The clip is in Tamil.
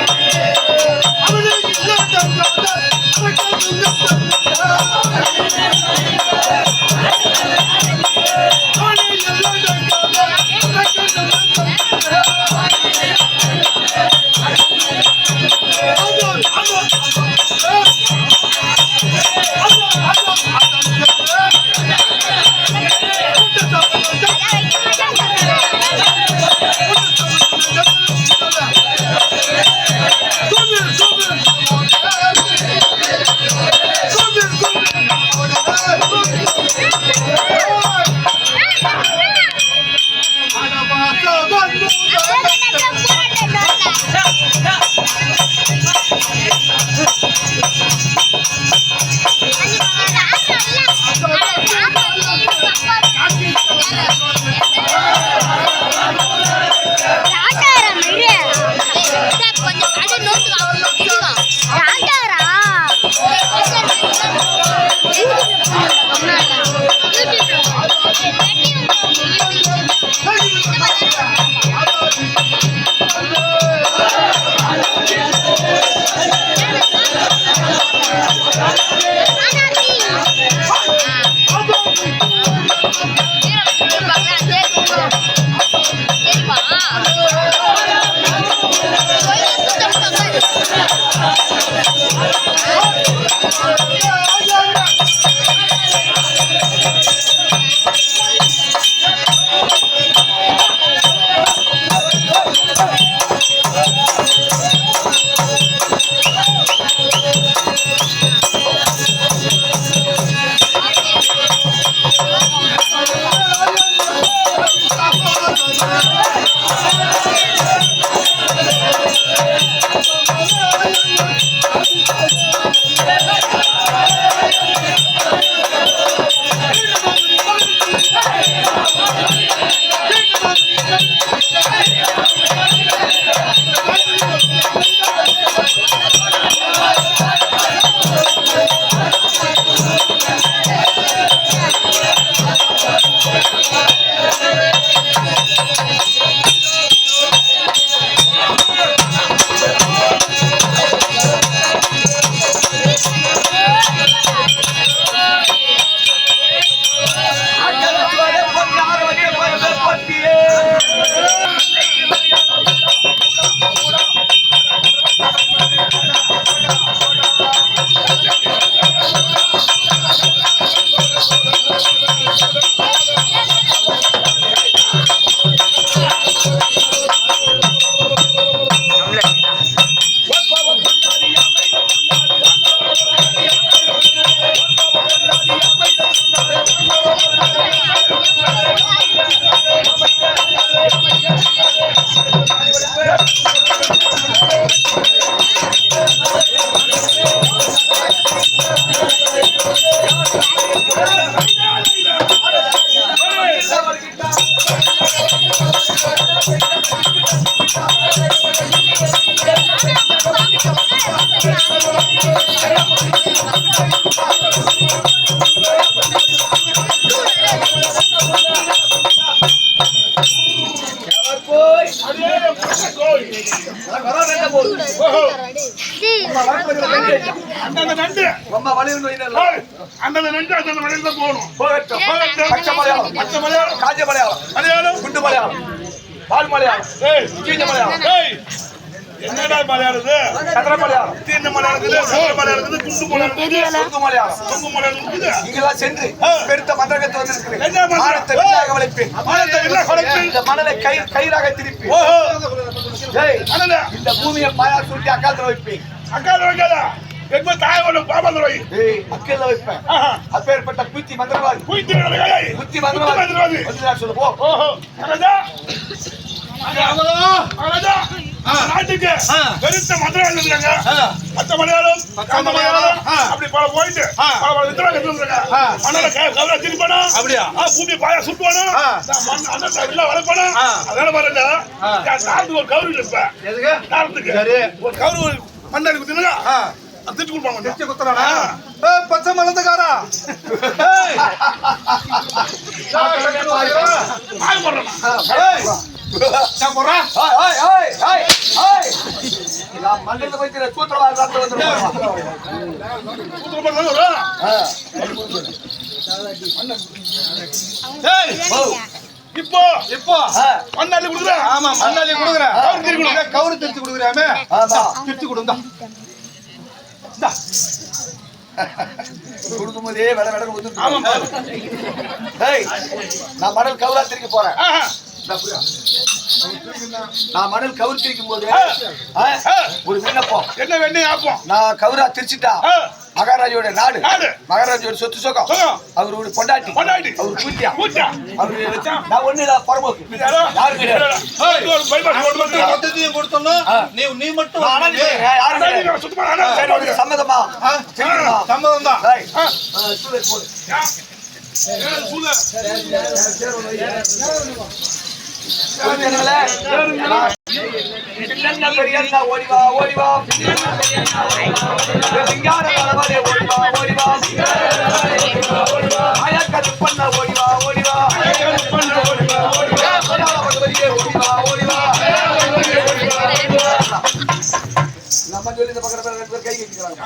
Yeah. அந்த ரெண்டு அந்த மலையில தான் போகணும். பச்சை மலையாளம், காஞ்ச மலையாளம், குண்டு மலையாளம், பால் மலையாளம், கீழ மலையாளம், என்னடா மலையாளது? சந்திர மலையாளம், தீர்ந்த மலையாளம், மலையாளம், குண்டு மலையாளம், சொங்கு மலையாளம், சொங்கு மலையாளம் இருக்குது. இங்கெல்லாம் சென்று பெருத்த மந்திரத்தை வந்திருக்கிறேன். இந்த மணலை கயிறாக திருப்பி இந்த பூமியை பாயா சுட்டி அக்காலத்துல வைப்பேன். அக்கால வைக்காதா? எங்க தாயோட பாபாதுரை அக்கல்ல வைப்பேன். அப்பேற்பட்ட பூச்சி மந்திரவாதி, பூச்சி புத்தி மந்திரவாதி சொல்லு போ. நாட்டுக்கு பெருத்த மந்திரம் இருந்தாங்க. பச்சை மலையாளம், காந்த மலையாளம் அப்படி பல போயிட்டு மணல திருப்பானா, அப்படியா பூமி பாயா சுட்டுவானா, எல்லாம் வளர்ப்பானா. அதனால பாருங்க, நாட்டுக்கு ஒரு கௌரவம் இருப்பேன். நாட்டுக்கு ஒரு கௌரவம் மண்ணாடி குத்தினா திட்டு கொடுப்பாங்க. திட்டு குத்துறானா? பச்சை மலந்துக்காரா மண்டல வைக்கிற சூத்திரமா இப்போ இப்போ மண்ணாளி கொடுக்குறேன். ஆமா, மண்ணாளி கொடுக்குறேன். கவுரு திருச்சி கொடுக்குறாமே, திருச்சி கொடுந்தா கொடுக்கும்போதே வேலை வேலை நான் மணல் கவுரா திருக்க போறேன். நான் மணல் கவுர் திரிக்கும் போது ஒரு விண்ணப்பம். என்ன வெண்ணெய் ஆப்போம்? நான் கவுரா திரிச்சுட்டா மகாராஜோட நாடு, மகாராஜோட சொத்து சுகம், அவரோட பொண்டாட்டி, அவர் பூத்தியா, அவரு நான் ஒண்ணு இல்ல பரமோக்கு யாரு கிடையாது. நீ மட்டும் சம்மதமா? சம்மதம் தான். ஓடிவா ஓடிவா ஓடிவா ஆயாக்கத்து பண்ண ஓடிவா ஓடிவா ஓடிவா நம்ம சொல்லி இந்த பக்கம் ரெண்டு பேர் கை கட்டிக்கிறாங்க.